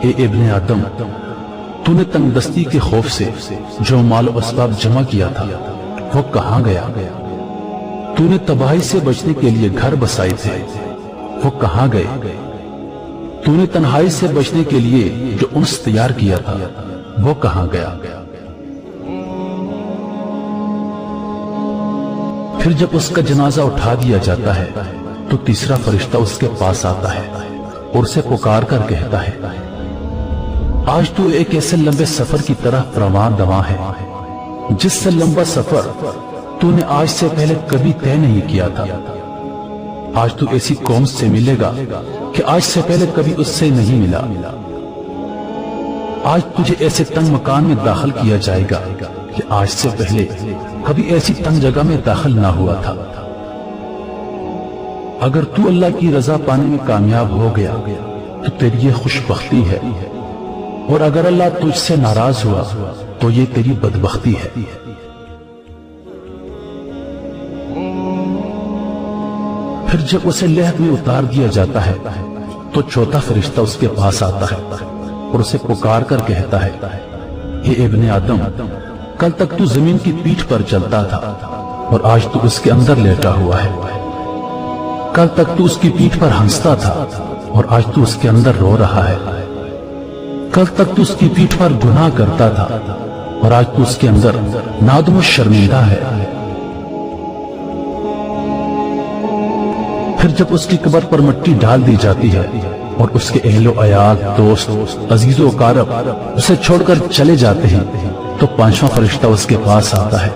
اے ابن آدم، تو نے تنگ دستی کے خوف سے جو مال و اسباب جمع کیا تھا وہ کہاں گیا؟ تو نے تباہی سے بچنے کے لیے گھر بسائے تھے، وہ کہاں گئے؟ تو نے تنہائی سے بچنے کے لیے جو انس تیار کیا تھا وہ کہاں گیا؟ پھر جب اس کا جنازہ اٹھا دیا جاتا ہے تو تیسرا فرشتہ اس کے پاس آتا ہے اور اسے پکار کر کہتا ہے، آج تو ایک ایسے لمبے سفر کی طرح رواں دواں ہے جس سے لمبا سفر تو نے آج سے پہلے کبھی طے نہیں کیا تھا۔ آج تو ایسی قوم سے ملے گا کہ آج سے پہلے کبھی اس سے نہیں ملا۔ آج تجھے ایسے تنگ مکان میں داخل کیا جائے گا کہ آج سے پہلے کبھی ایسی تنگ جگہ میں داخل نہ ہوا تھا۔ اگر تو اللہ کی رضا پانے میں کامیاب ہو گیا تو تیری یہ خوش بختی ہے، اور اگر اللہ تجھ سے ناراض ہوا تو یہ تیری بدبختی ہے۔ پھر جب اسے لہد میں اتار دیا جاتا ہے تو چوتھا فرشتہ اس کے پاس آتا ہے اور اسے پکار کر کہتا ہے، اے ابن آدم، کل تک تو زمین کی پیٹھ پر چلتا تھا اور آج تو اس کے اندر لیٹا ہوا ہے۔ کل تک تو اس کی پیٹھ پر ہنستا تھا اور آج تو اس کے اندر رو رہا ہے۔ کل تک تو اس کی پیٹھ پر گناہ کرتا تھا اور آج تو اس کے اندر نادم و شرمندہ ہے۔ پھر جب اس کی قبر پر مٹی ڈال دی جاتی ہے اور اس کے اہل و عیال، دوست، عزیز و اقارب اسے چھوڑ کر چلے جاتے ہیں تو پانچواں فرشتہ اس کے پاس آتا ہے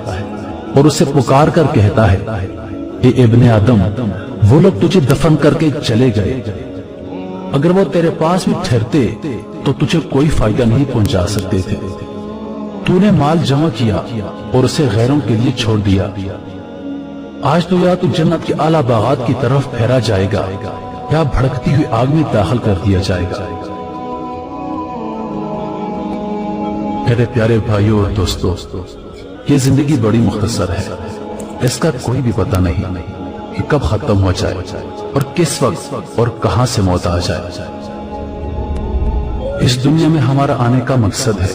اور اسے پکار کر کہتا ہے، اے ابن آدم، وہ لوگ تجھے دفن کر کے چلے گئے، اگر وہ تیرے پاس بھی ٹھہرتے تو تجھے کوئی فائدہ نہیں پہنچا سکتے تھے۔ تو نے مال جمع کیا اور اسے غیروں کے لیے چھوڑ دیا۔ آج تو یا تو جنت کے اعلیٰ باغات کی طرف پھیرا جائے گا یا بھڑکتی ہوئی آگ میں داخل کر دیا جائے گا۔ میرے پیارے بھائیوں اور دوستوں، یہ زندگی بڑی مختصر ہے، اس کا کوئی بھی پتہ نہیں کہ کب ختم ہو جائے اور کس وقت اور کہاں سے موت آ جائے۔ اس دنیا میں ہمارا آنے کا مقصد ہے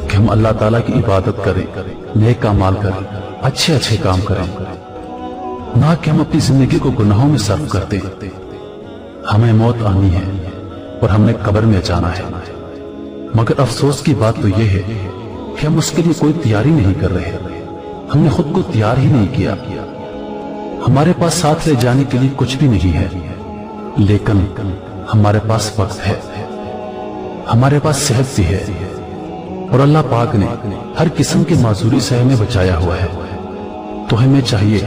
کہ ہم اللہ تعالیٰ کی عبادت کریں، نیک اعمال کریں، اچھے کام کریں، نہ کہ ہم اپنی زندگی کو گناہوں میں صرف کرتے ہیں۔ ہمیں موت آنی ہے اور ہم نے قبر میں جانا ہے، مگر افسوس کی بات تو یہ ہے کہ ہم اس کے لیے کوئی تیاری نہیں کر رہے، ہم نے خود کو تیار ہی نہیں کیا۔ ہمارے پاس ساتھ لے جانے کے لیے کچھ بھی نہیں ہے، لیکن ہمارے پاس وقت ہے، ہمارے پاس صحت بھی ہے، اور اللہ پاک نے ہر قسم کی معذوری سے ہمیں بچایا ہوا ہے۔ تو ہمیں چاہیے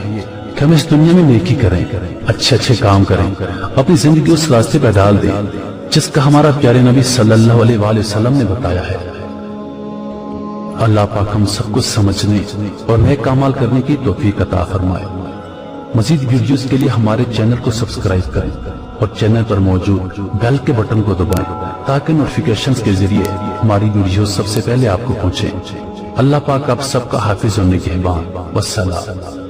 کہ ہم اس دنیا میں نیکی کریں، اچھے کام کریں، اپنی زندگی اس راستے پہ ڈال دیں جس کا ہمارا پیارے نبی صلی اللہ علیہ وآلہ وسلم نے بتایا ہے۔ اللہ پاک ہم سب کچھ سمجھنے اور نیک اعمال کرنے کی توفیق عطا فرمائے۔ مزید ویڈیوز کے لیے ہمارے چینل کو سبسکرائب کریں اور چینل پر موجود بیل کے بٹن کو دبائیں تاکہ نوٹیفیکیشنز کے ذریعے ہماری ویڈیوز سب سے پہلے آپ کو پہنچیں۔ اللہ پاک آپ سب کا حافظ ہونے کے بعد والسلام۔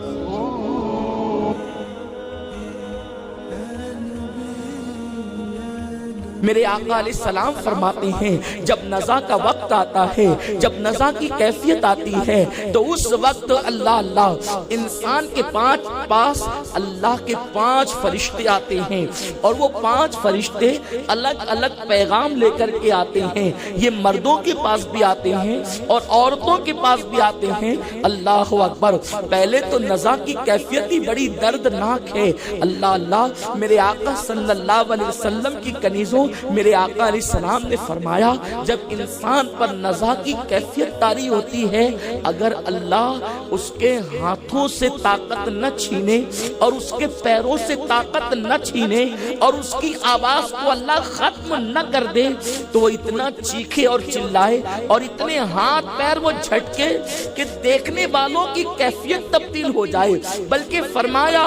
میرے آقا علیہ السلام فرماتے ہیں، جب نزا کا وقت آتا ہے، جب نزا کی کیفیت آتی ہے تو اس وقت اللہ انسان کے پاس اللہ کے 5 فرشتے آتے ہیں، اور وہ 5 فرشتے الگ الگ پیغام لے کر کے آتے ہیں۔ یہ مردوں کے پاس بھی آتے ہیں اور عورتوں کے پاس بھی آتے ہیں۔ اللہ اکبر! پہلے تو نزا کی کیفیت ہی بڑی دردناک ہے۔ اللہ میرے آقا صلی اللہ علیہ وسلم کی کنیزوں، میرے آقا علیہ السلام نے فرمایا، جب انسان پر نزا کی کیفیت طاری ہوتی ہے، اگر اللہ اس کے ہاتھوں سے طاقت نہ چھینے اور اس کے پیروں سے طاقت نہ چھینے اور اس کی آواز کو اللہ ختم نہ کر دے تو وہ اتنا چیخے اور چلائے اور اتنے ہاتھ پیر وہ جھٹکے کہ دیکھنے والوں کی کیفیت تبدیل ہو جائے، بلکہ فرمایا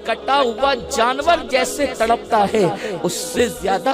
کٹا ہوا جانور جیسے تڑپتا ہے اس سے زیادہ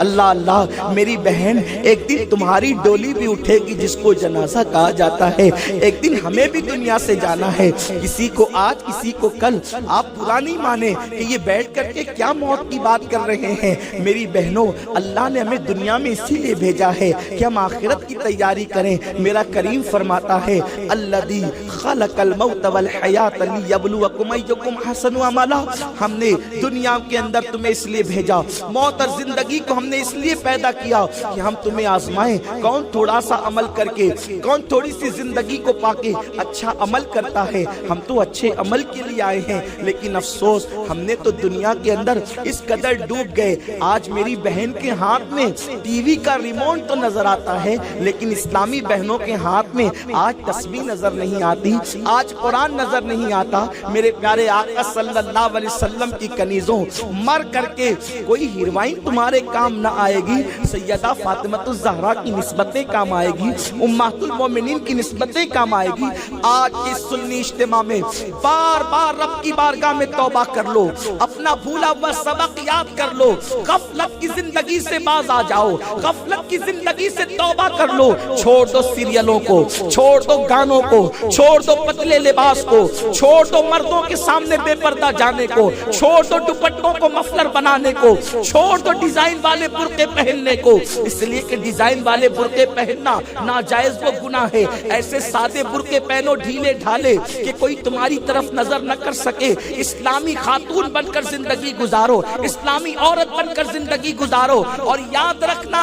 اللہ اللہ میری بہن ایک دن تمہاری ڈولی بھی اٹھے گی جس کو جنازہ کہا جاتا ہے، ایک دن ہمیں بھی دنیا سے جانا ہے، کسی کو آج کسی کو کل۔ آپ برا نہیں مانے کہ یہ بیٹھ کر کے کیا موت کی بات کر رہے ہیں، میری بہنوں اللہ نے ہمیں دنیا میں اسی لیے بھیجا ہے کہ ہم آخرت کی تیاری کریں۔ میرا کریم فرماتا ہے الذی خلق الموت والحیات لیبلوکم ایکم احسن عملا، ہم نے دنیا کے اندر تمہیں اس لیے بھیجا، موت اور زندگی کو ہم نے اس لیے پیدا کیا کہ ہم تمہیں آزمائیں، کون تھوڑا سا عمل کر کے، کون تھوڑی سی زندگی کو پا کے اچھا عمل کرتا ہے۔ ہم تو اچھے عمل کے لیے آئے ہیں، لیکن افسوس ہم نے تو دنیا کے اندر اس قدر ڈوب گئے۔ آج میری بہن کے ہاتھ میں ٹی وی کا ریموٹ تو نظر آتا ہے، لیکن اسلامی بہنوں کے ہاتھ میں آج تسبیح نظر نہیں آتی، آج قرآن نظر نہیں آتا۔ میرے پیارے آقا صلی اللہ علیہ وسلم کی کنیزوں، مر کر کے کوئی ہیروائن تمہارے کام نہ آئے گی، سیدہ فاطمہ الزہرا کی نسبتیں کام آئے گی، امہات المومنین کی نسبتیں کام آئے گی۔ آج کی سنی اجتماع میں بار بار رب کی بارگاہ میں توبہ کر لو، اپنا بھولا ہوا سبق یاد کر لو، غفلت کی زندگی سے باز آ جاؤ، غفلت کی زندگی سے توبہ کر لو، چھوڑ دو سیریلوں کو، چھوڑ دو گانوں کو، چھوڑ دو پتلے لباس کو، چھوڑ دو مردوں کے سامنے بے پردہ جانے کو، چھوڑ دو دوپٹوں کو مفلر بنانے کو، چھوڑ دو ڈیزائن والے برقعے پہننے کو، اس لیے کہ ڈیزائن والے برقعے پہننا ناجائز و گناہ ہے۔ ایسے سادے برقعے پہنو ڈھیلے ڈھالے کہ کوئی تمہاری طرف نظر نہ کر سکے، اسلامی خاتون بن کر زندگی گزارو، اسلامی عورت بن کر زندگی گزارو، اور یاد رکھنا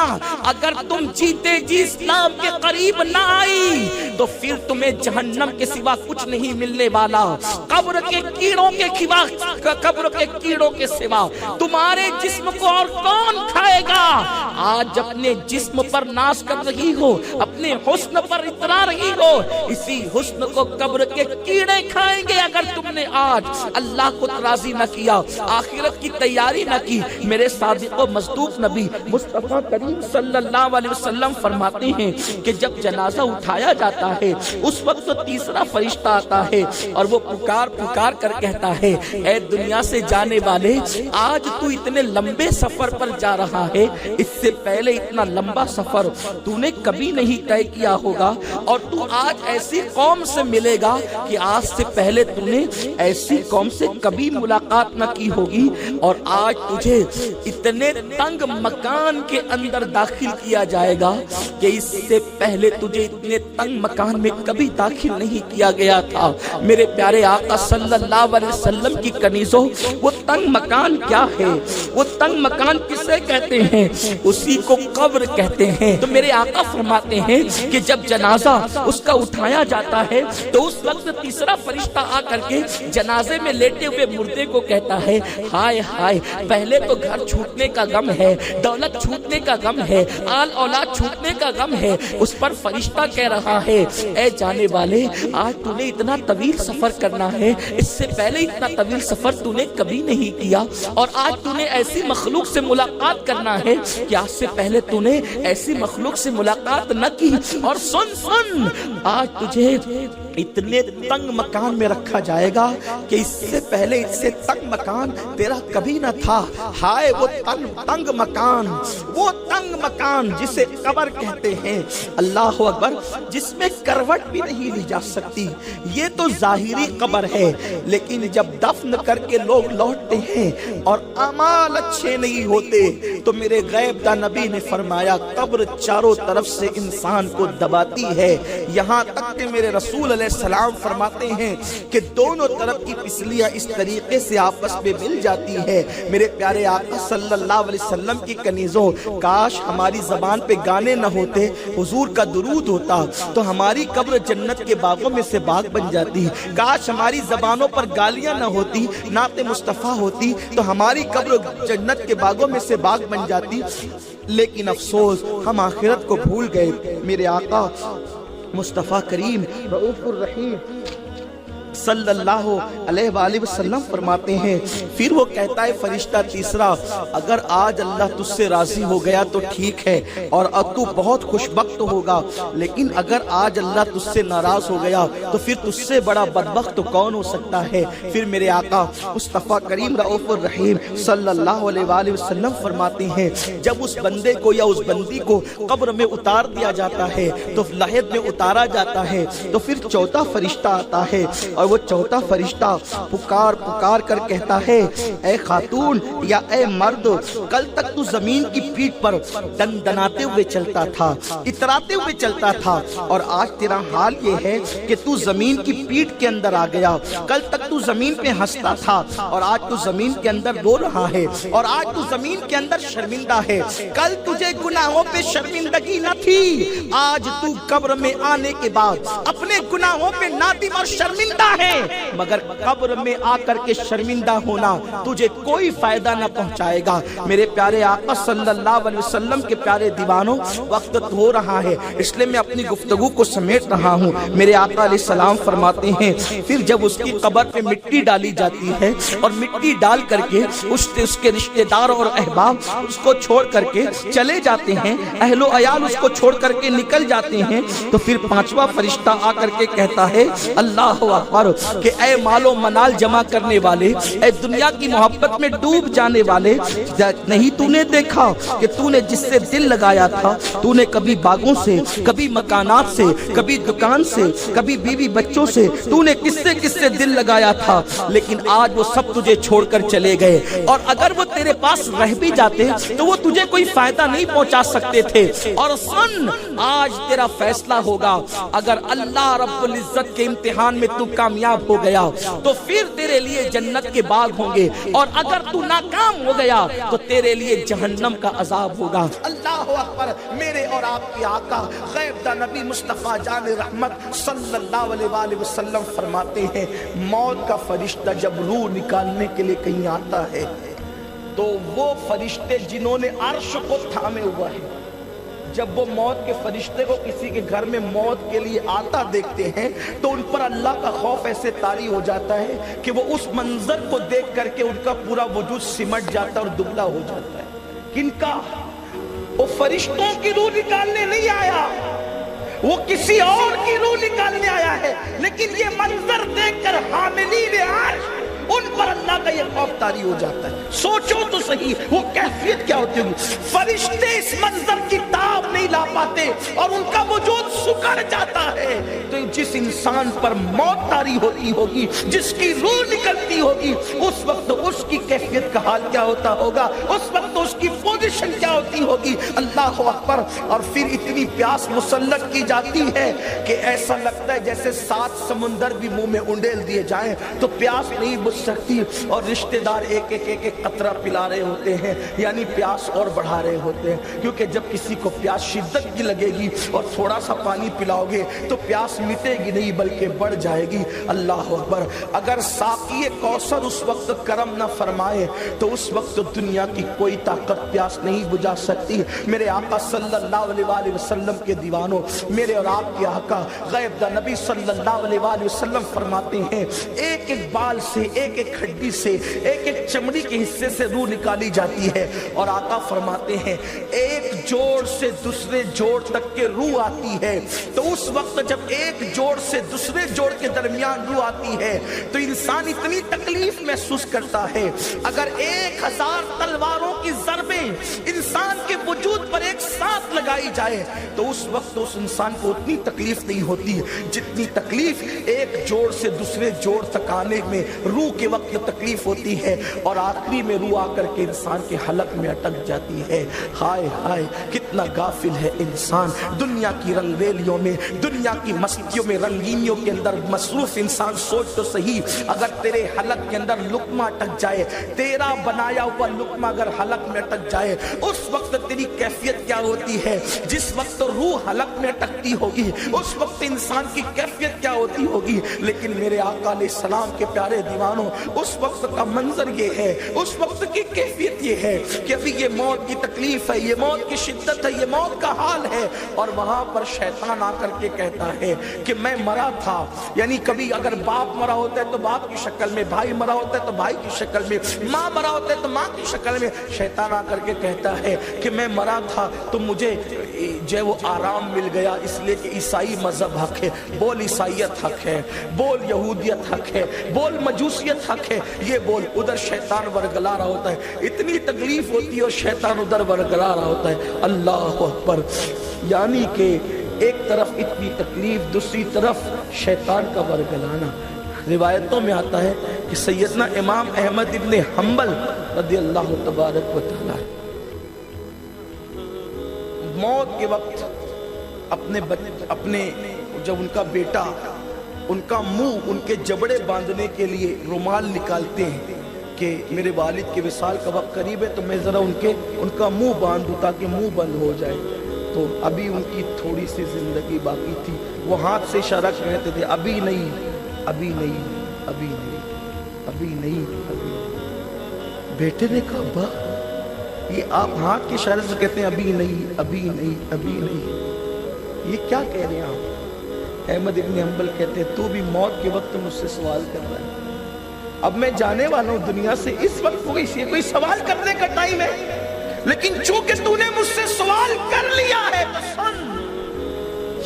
اگر تم جیتے جی اسلام کے قریب نہ آئی تو پھر تمہیں جہنم کے سوا کچھ نہیں ملنے والا، قبر کے کیڑوں کے سوا تمہارے جسم کو اور کون کھائے گا؟ آج اپنے جسم پر ناز کر رہی ہو، اپنے حسن پر اترا رہی ہو، اسی حسن کو قبر کے کیڑے کھائیں گے اگر تم نے آج اللہ کو راضی نہ کیا، آخرت کی تیاری نہ کی۔ میرے صادق و مصدوق نبی مصطفیٰ کریم صلی اللہ علیہ وسلم فرماتے ہیں کہ جب جنازہ اٹھایا جاتا ہے اس وقت تیسرا فرشتہ آتا ہے اور وہ پکار پکار کر کہتا ہے اے دنیا سے جانے والے، آج تو اتنے لمبے سفر پر جا رہا ہے، اس سے پہلے اتنا لمبا سفر تو نے کبھی نہیں طے کیا ہوگا، اور تو آج ایسی قوم سے ملے گا کہ آج سے پہلے تو نے ایسی قوم سے کبھی ملاقات نہ کی ہوگی، اور آج تجھے اتنے تنگ مکان کے اندر داخل کیا جائے گا کہ اس سے پہلے تجھے اتنے تنگ مکان میں کبھی داخل نہیں کیا گیا تھا۔ میرے پیارے آقا صلی اللہ علیہ وسلم کی کنیزوں، وہ تنگ مکان کیا ہے؟ وہ تنگ مکان کسے کہتے ہیں؟ اسی کو قبر کہتے ہیں۔ تو میرے آقا فرماتے ہیں کہ جب جنازہ اس کا اٹھایا جاتا ہے تو اس وقت تیسرا فرشتہ آ کر کے جنازے میں لیٹے ہوئے مردے کو کہتا ہے ہائے ہائے، پہلے تو گھر چھوٹنے کا غم ہے، دولت چھوٹنے کا غم ہے، آل اولاد چھوٹنے کا غم ہے۔ اس پر فرشتہ کہہ رہا ہے اے جانے والے، آج تو نے اتنا طویل سفر کرنا ہے، اس سے پہلے اتنا طویل سفر تو نے کبھی نہیں کیا، اور آج تو نے ایسی مخلوق سے ملاقات کرنا ہے کہ آج سے پہلے تو نے ایسی مخلوق سے ملاقات نہ کی، اور سن آج تجھے اتنے تنگ مکان میں رکھا جائے گا کہ اس سے پہلے اس سے تنگ مکان تیرا کبھی نہ تھا۔ ہائے وہ تنگ مکان جسے قبر کہتے ہیں، اللہ اکبر، جس میں کروٹ بھی نہیں لی جا سکتی۔ یہ تو ظاہری قبر ہے، لیکن جب دفن کر کے لوگ لوٹتے ہیں اور اعمال اچھے نہیں ہوتے تو میرے غیب داں نبی نے فرمایا قبر چاروں طرف سے انسان کو دباتی ہے، یہاں تک کہ میرے رسول علیہ السلام فرماتے ہیں کہ دونوں طرف کی پسلیاں اس طریقے سے آپس میں مل جاتی ہے۔ میرے پیارے آقا صلی اللہ علیہ وسلم کی کنیزوں، کاش ہماری زبان پہ گانے نہ ہوتے، حضور کا درود ہوتا تو ہماری قبر جنت کے باغوں میں سے باغ بن جاتی۔ کاش ہماری زبانوں پر گالیاں نہ ہوتی، نعت مصطفیٰ ہوتی تو ہماری قبر جنت کے باغوں میں سے باغ بن جاتی، لیکن افسوس ہم آخرت کو بھول گئے۔ میرے آقا مصطفیٰ کریم رؤوف الرحیم صلی اللہ علیہ وآلہ وسلم فرماتے ہیں پھر وہ کہتا ہے فرشتہ تیسرا اگر آج اللہ تجھ سے راضی ہو گیا تو ٹھیک ہے اور اب تو بہت خوش بخت ہوگا، لیکن اگر آج اللہ تجھ سے ناراض ہو گیا تو پھر تجھ سے بڑا بدبخت کون ہو سکتا ہے؟ پھر میرے آقا مصطفیٰ کریم رؤوف الرحیم صلی اللہ علیہ وآلہ وسلم فرماتے ہیں جب اس بندے کو یا اس بندی کو قبر میں اتار دیا جاتا ہے تو لحد میں اتارا جاتا ہے تو پھر چوتھا فرشتہ آتا ہے اور وہ چوتھا فرشتہ پکار پکار کر کہتا ہے اے خاتون یا اے مرد، کل تک تو زمین کی پیٹھ پر دن دناتے ہوئے چلتا تھا، اتراتے ہوئے چلتا تھا، اور آج تیرا حال یہ ہے کہ تو زمین کی پیٹھ کے اندر آ گیا۔ کل تک تو زمین پہ ہنستا تھا اور آج تو زمین کے اندر رو رہا ہے، اور آج تو زمین کے اندر شرمندہ ہے۔ کل تجھے گناہوں پہ شرمندگی نہ تھی، آج تو قبر میں آنے کے بعد اپنے گناہوں پہ نادم اور شرمندہ ہے، مگر قبر میں آ کر کے شرمندہ ہونا تجھے کوئی فائدہ نہ پہنچائے گا۔ میرے پیارے آقا صلی اللہ علیہ وسلم کے پیارے دیوانوں، وقت ہو رہا ہے اس لیے میں اپنی گفتگو کو سمیٹ رہا ہوں۔ میرے آقا علیہ السلام فرماتے ہیں پھر جب اس کی قبر پہ مٹی ڈالی جاتی ہے اور مٹی ڈال کر کے اس کے رشتہ دار اور احباب اس کو چھوڑ کر کے چلے جاتے ہیں، اہل و عیال اس کو چھوڑ کر کے نکل جاتے ہیں، تو پھر پانچواں فرشتہ آ کر کے کہتا ہے اللہ اکبر کہ اے مال و منال جمع کرنے والے، اے دنیا کی محبت میں ڈوب جانے والے، نہیں تو نے دیکھا کہ تو نے جس سے دل لگایا تھا، تو نے کبھی باغوں سے، کبھی مکانات سے، کبھی دکان سے، کبھی بیوی بچوں سے، تو نے کس سے دل لگایا تھا، لیکن آج وہ سب تجھے چھوڑ کر چلے گئے، اور اگر وہ تیرے پاس رہ بھی جاتے تو وہ تجھے کوئی فائدہ نہیں پہنچا سکتے تھے۔ اور سن آج تیرا فیصلہ ہوگا، اگر اللہ رب العزت کے امتحان میں تو کامیاب ہو گیا تو پھر تیرے لیے جنت کے باغ ہوں گے، اور اگر تو ناکام ہو گیا تو تیرے لیے جہنم کا عذاب ہوگا۔ اللہ اکبر۔ میرے اور آپ کے آقا غیب دا نبی مصطفیٰ جان رحمت صلی اللہ علیہ وآلہ وسلم فرماتے ہیں موت کا فرشتہ جب روح نکالنے کے لیے کہیں آتا ہے تو وہ فرشتے جنہوں نے عرش کو تھامے ہوا ہے، جب وہ موت کے فرشتے کو کسی کے گھر میں موت کے لیے آتا دیکھتے ہیں تو ان پر اللہ کا خوف ایسے طاری ہو جاتا ہے کہ وہ اس منظر کو دیکھ کر کے ان کا پورا وجود سمٹ جاتا اور دبلا ہو جاتا ہے۔ کن کا؟ وہ فرشتوں کی روح نکالنے نہیں آیا، وہ کسی اور کی روح نکالنے آیا ہے، لیکن یہ منظر دیکھ کر حاملین عرش ان پر اللہ کا یہ خوف طاری ہو جاتا ہے۔ سوچو تو صحیح وہ کیفیت کیا ہوتی ہوگی۔ فرشتے اس منظر کی تاب نہیں لا پاتے اور ان کا وجود سکڑ جاتا ہے، تو جس انسان پر موت طاری ہوتی ہوگی، جس کی روح نکلتی ہوگی، اس وقت اس کی کیفیت کا حال کیا ہوتا ہوگا، اس وقت اس کی پوزیشن کیا ہوتی ہوگی۔ اللہ اکبر۔ اور پھر اتنی پیاس مسلط کی جاتی ہے کہ ایسا لگتا ہے جیسے 7 سمندر بھی منہ میں انڈیل دیے جائیں تو پیاس نہیں بجھ سکتی، اور رشتہ دار ایک ایک قطرہ پلا رہے ہوتے ہیں، یعنی پیاس اور بڑھا رہے ہوتے ہیں، کیونکہ جب کسی کو پیاس شدت کی لگے گی اور تھوڑا سا پانی پلاؤ گے تو پیاس مٹے گی نہیں بلکہ بڑھ جائے گی۔ اللہ اکبر۔ اگر ساقی کوثر اس وقت کرم نہ فرمائے تو اس وقت دنیا کی کوئی طاقت پیاس نہیں بجھا سکتی۔ میرے آقا صلی اللہ علیہ وآلہ وسلم کے دیوانوں، میرے اور آپ کے آقا غیب دا نبی صلی اللہ علیہ وآلہ وسلم فرماتے ہیں ایک ایک بال سے، ایک ایک ہڈی سے، ایک ایک چمڑی کے حصے سے روح نکالی جاتی ہے، اور آقا فرماتے ہیں ایک جوڑ سے دوسرے جوڑ تک کے روح آتی ہے، تو اس وقت جب ایک جوڑ سے دوسرے جوڑ کے درمیان روح آتی ہے تو انسان اتنی تکلیف محسوس کرتا ہے۔ اگر 1000 تلواروں کی ضربیں انسان کے وجود پر ایک ساتھ لگائی جائے تو اس وقت اس انسان کو اتنی تکلیف نہیں ہوتی جتنی تکلیف ایک جوڑ سے دوسرے جوڑ تک آنے میں روح کے وقت تکلیف ہوتی ہے، اور آخری میں روح آ کر کے انسان کے حلق میں اٹک جاتی ہے۔ ہائے ہائے کتنا غافل ہے انسان، دنیا کی رنگ ریلیوں میں، دنیا کی مستیوں میں، رنگینیوں کے اندر مصروف انسان۔ سوچ تو صحیح، اگر تیرے حلق کے اندر لقمہ اٹک جائے، تیرا بنایا ہوا لقمہ اگر حلق میں اٹک جائے، اس وقت تیری کیفیت کیا ہوتی ہے؟ جس وقت روح حلق میں اٹکتی ہوگی اس وقت انسان کی کیفیت کیا ہوتی ہوگی۔ لیکن میرے آقا علیہ السلام کے پیارے دیوانوں، اس وقت کا منظر یہ ہے، اس وقت کی کیفیت یہ ہے کہ ابھی یہ موت کی تکلیف ہے، یہ موت کی شدت ہے، یہ موت کا حال ہے. اور وہاں پر شیطان آ کر کے کہتا ہے کہ میں مرا تھا. یعنی کبھی اگر باپ مرا ہوتا ہے تو باپ کی شکل میں، بھائی مرا ہوتا ہے تو بھائی کی شکل میں، ماں مرا ہوتا ہے تو ماں کی شکل میں. شیطان آ کر کے کہتا ہے کہ میں مرا تھا تو مجھے جو وہ آرام مل گیا، اس لیے کہ عیسائی مذہب حق ہے. بول عیسائیت حق ہے، بول یہودیت حق ہے، بول مجوسیت حق ہے، یہ بول. ادھر شیطان ورگلا رہا ہوتا ہے، اتنی تکلیف ہوتی ہے اور شیطان ادھر ورگلا رہا ہوتا ہے. اللہ اکبر. یعنی کہ ایک طرف اتنی تکلیف، دوسری طرف شیطان کا ورگلانا. روایتوں میں آتا ہے کہ سیدنا امام احمد ابن حنبل رضی اللہ تبارک و تعالی موت کے وقت اپنے جب ان کا بیٹا ان کا منہ ان کے جبڑے باندھنے کے لیے رومال نکالتے ہیں کہ میرے والد کے وصال کا وقت قریب ہے تو میں ذرا ان کا منہ باندھ دوں تاکہ منہ بند ہو جائے. تو ابھی ان کی تھوڑی سی زندگی باقی تھی. وہ ہاتھ سے اشارہ کہتے تھے ابھی نہیں، ابھی نہیں، ابھی نہیں، ابھی نہیں، ابھی نہیں. بیٹے نے کہا ابا یہ آپ ہاتھ کے اشارے سے کہتے ہیں ابھی نہیں، ابھی نہیں، ابھی نہیں، یہ کیا کہہ رہے ہیں آپ؟ احمد ابن حنبل کہتے ہیں تو بھی موت کے وقت مجھ سے سوال کر رہا ہے. اب میں جانے والا ہوں دنیا سے، اس وقت کوئی سوال کرنے کا ٹائم ہے، لیکن چونکہ تو نے مجھ سے سوال کر لیا ہے تو سن.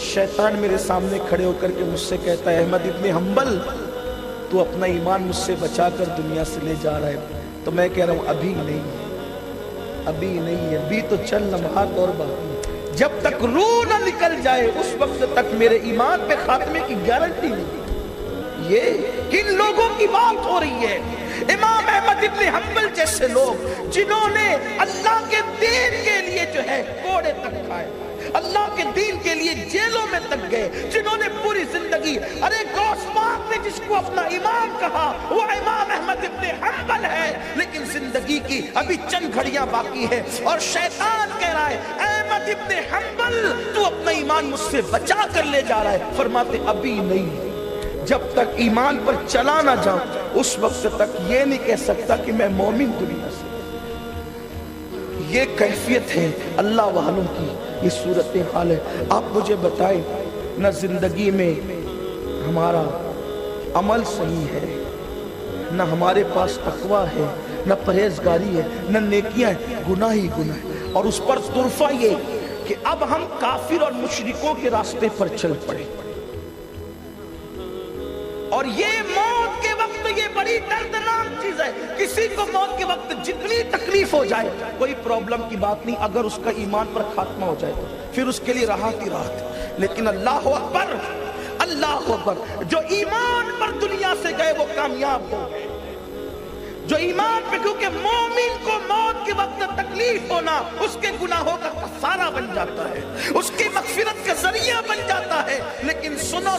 شیطان میرے سامنے کھڑے ہو کر کے مجھ سے کہتا ہے احمد ابن حنبل تو اپنا ایمان مجھ سے بچا کر دنیا سے لے جا رہا ہے. تو میں کہہ رہا ہوں ابھی نہیں، ابھی نہیں، ابھی تو چند لمحات اور باقی. جب تک روح نہ نکل جائے اس وقت تک میرے ایمان پہ خاتمے کی گارنٹی نہیں. یہ کن لوگوں کی بات ہو رہی ہے؟ امام احمد ابن حنبل جیسے لوگ جنہوں نے اللہ کے دین کے لیے جو ہے کوڑے تک کھائے، اللہ کے دین کے لیے جیلوں میں تک گئے، جنہوں نے پوری زندگی، ارے غوث پاک نے جس کو اپنا امام کہا وہ امام احمد ابن حنبل ہے، لیکن زندگی کی ابھی چند گھڑیاں باقی ہے اور شیطان کہہ رہا ہے احمد ابن حنبل تو اپنا ایمان مجھ سے بچا کر لے جا رہا ہے. فرماتے ابھی نہیں، جب تک ایمان پر چلا نہ جاؤں اس وقت تک یہ نہیں کہہ سکتا کہ میں مومن دنیا سے. یہ کیفیت ہے اللہ والوں کی، یہ صورتحال ہے. آپ مجھے بتائیں نہ زندگی میں ہمارا عمل صحیح ہے، نہ ہمارے پاس تقویٰ ہے، نہ پرہیزگاری ہے، نہ نیکیاں ہیں، گناہ ہی گناہ ہے. اور اس پر طرفہ یہ کہ اب ہم کافر اور مشرکوں کے راستے پر چل پڑے. اور یہ موت کے وقت یہ بڑی دردناک چیز ہے. کسی کو موت کے وقت جتنی تکلیف ہو جائے کوئی پرابلم کی بات نہیں، اگر اس کا ایمان پر خاتمہ ہو جائے تو پھر اس کے لیے راحت ہی راحت. لیکن اللہ اکبر، اللہ اکبر، جو ایمان پر دنیا سے گئے وہ کامیاب ہو گئے. جو ایمان پہ، کیونکہ مومن کو موت کے وقت تکلیف ہونا اس کے گناہوں کا کفارہ بن جاتا ہے، اس کی مغفرت کا ذریعہ بن جاتا ہے. لیکن سنو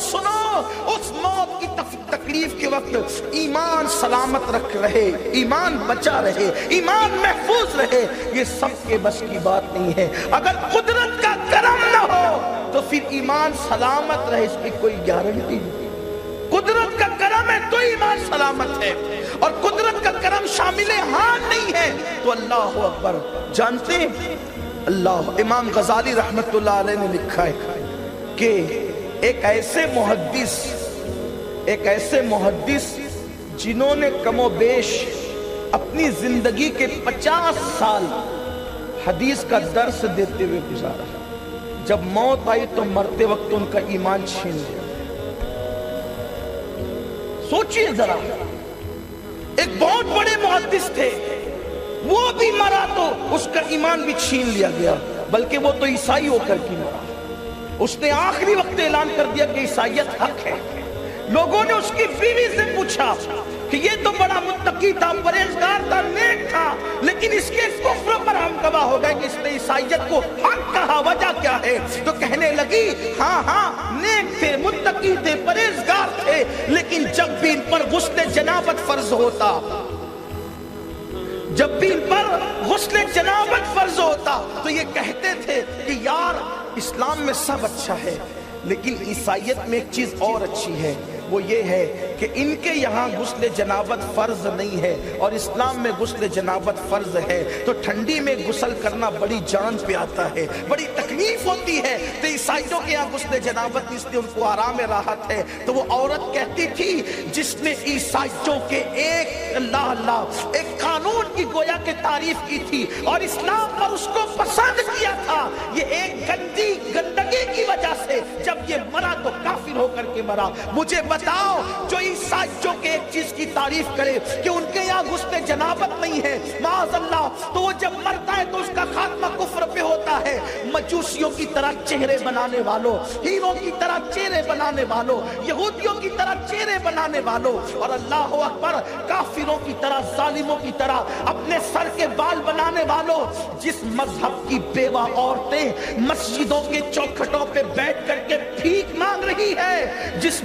اس موت کی تکلیف کے وقت ایمان سلامت رکھ رہے، ایمان بچا رہے، ایمان محفوظ رہے، یہ سب کے بس کی بات نہیں ہے. اگر قدرت کا کرم نہ ہو تو پھر ایمان سلامت رہے اس کی کوئی گارنٹی نہیں. قدرت کا کرم ہے تو ایمان سلامت ہے، اور قدرت کا کرم شامل حال نہیں ہے تو اللہ اکبر. جانتے ہیں اللہ، امام غزالی رحمت اللہ علیہ نے لکھا ہے کہ ایک ایسے محدث جنہوں نے کم و بیش اپنی زندگی کے 50 سال حدیث کا درس دیتے ہوئے گزارا، جب موت آئی تو مرتے وقت ان کا ایمان چھین لیا. سوچئے ذرا، ایک بہت بڑے محدث تھے، وہ بھی مرا تو اس کا ایمان بھی چھین لیا گیا، بلکہ وہ تو عیسائی ہو کر کی مرا. اس نے آخری وقت اعلان کر دیا کہ عیسائیت حق ہے. لوگوں نے اس کی بیوی سے پوچھا کہ یہ تو بڑا متقی تھا، پرہیزگار تھا، نیک تھا، لیکن اس کے کفر پر ہم گواہ ہو گئے کہ اس نے عیسائیت کو حق کہا، وجہ کیا ہے؟ تو کہنے لگی ہاں نیک تھے، متقی تھے، پرہیزگار تھے، لیکن جب بھی ان پر غسل جنابت فرض ہوتا، جب بھی ان پر غسل جنابت فرض ہوتا تو یہ کہتے تھے کہ یار اسلام میں سب اچھا ہے لیکن عیسائیت میں ایک چیز اور اچھی ہے. وہ یہ ہے کہ ان کے یہاں غسل جنابت فرض نہیں ہے اور اسلام میں غسل جنابت فرض ہے، تو ٹھنڈی میں غسل کرنا بڑی جان پہ آتا ہے، بڑی تکلیف ہوتی ہے، تو عیسائیوں کے یہاں غسل جنابت اس لیے ان کو آرام راحت ہے۔ تو وہ عورت کہتی تھی جس نے عیسائیوں کے ایک قانون کی گویا کہ تعریف کی تھی اور اسلام پر اس کو پسند کیا تھا، یہ ایک گندگی کی وجہ سے جب یہ مرا تو کافر ہو کر کے مرا۔ مجھے بتاؤ جو عیسائیوں کے ایک چیز کی تعریف کرے کہ ان کے یہاں غسل جنابت نہیں ہے معاذ اللہ، تو وہ جب مرتا ہے تو اس کا خاتمہ کفر پہ ہوتا ہے۔ مجوسیوں کی طرح چہرے بنانے والوں، ہیروں کی طرح چہرے بنانے والوں، یہودیوں کی طرح چہرے بنانے والوں، اور اللہ اکبر کافروں کی طرح، ظالموں کی طرح اپنے سر کے بال بنانے والوں، جس مذہب کی بیوہ عورتیں مسجدوں کے چوکھٹوں پہ بیٹھ کر کے بھیک مانگ رہی ہے، جس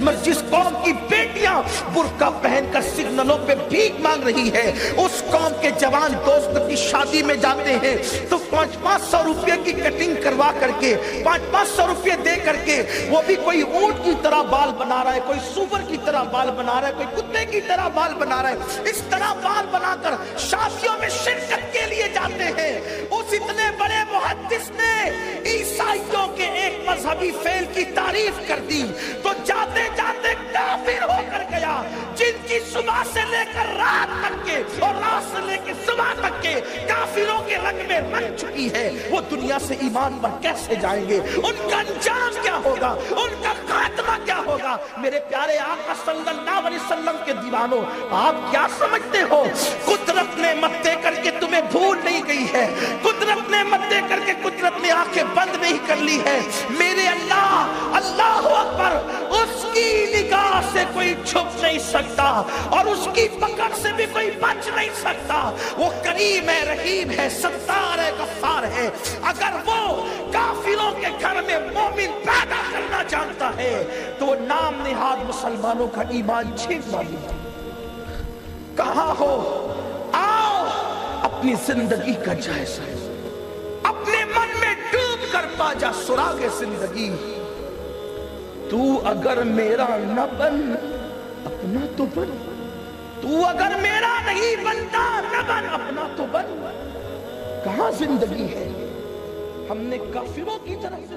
قوم کی بیٹیاں برقع پہن کر سگنلوں پہ بھیک مانگ رہی ہے، اس قوم کے جوان دوست کی شادی میں جاتے ہیں تو 500 روپے کی کٹنگ کروا کر کے 500 روپے دے کر کے وہ بھی کوئی اونٹ کی طرح بال بنا رہا ہے، کوئی سور کی طرح بال بنا رہا ہے، کوئی کتے کی طرح بال بنا رہا ہے، اس طرح بال بنا کر شادیوں میں شرکت کے لیے جاتے ہیں۔ اس اتنے بڑے محدث نے عیسائیوں کے ایک مذہبی فعل کی تعریف کر دی تو جاتے جاتے کافر ہو کر گیا، جن کی صبح سے لے کر رات تک کے اور رات سے لے کے صبح تک کے کافروں کے رنگ میں رنگ چکی ہے، وہ دنیا سے ایمان پر کیسے جائیں گے؟ ان کا انجام کیا ہوگا؟ ان کا خاتمہ کیا ہوگا؟ میرے پیارے آقا صلی اللہ علیہ وسلم کے دیوانوں، آپ کیا سمجھتے ہو قدرت نے مت دے کر کے تمہیں بھول نہیں گئی ہے، قدرت نے مت دے کر کے قدرت نے آنکھیں بند نہیں کر لی ہے۔ میرے اللہ اکبر، اس کی نگاہ سے کوئی چھپ نہیں سکتا اور اس کی پکڑ سے بھی کوئی بچ نہیں سکتا۔ وہ کریم ہے، رحیم ہے، ستار ہے، غفار ہے۔ اگر وہ کافروں کے گھر میں مومن پیدا کرنا جانتا ہے تو نام نہاد مسلمانوں کا ایمان چھین والی کہاں ہو؟ آؤ اپنی زندگی کا جائزہ، اپنے من میں ڈوب کر پا جا سراغ زندگی۔ تو اگر میرا نہ بن اپنا تو بن، تو اگر میرا نہیں بنتا نہ بن اپنا تو بن۔ کہاں زندگی ہے؟ ہم نے کافروں کی طرف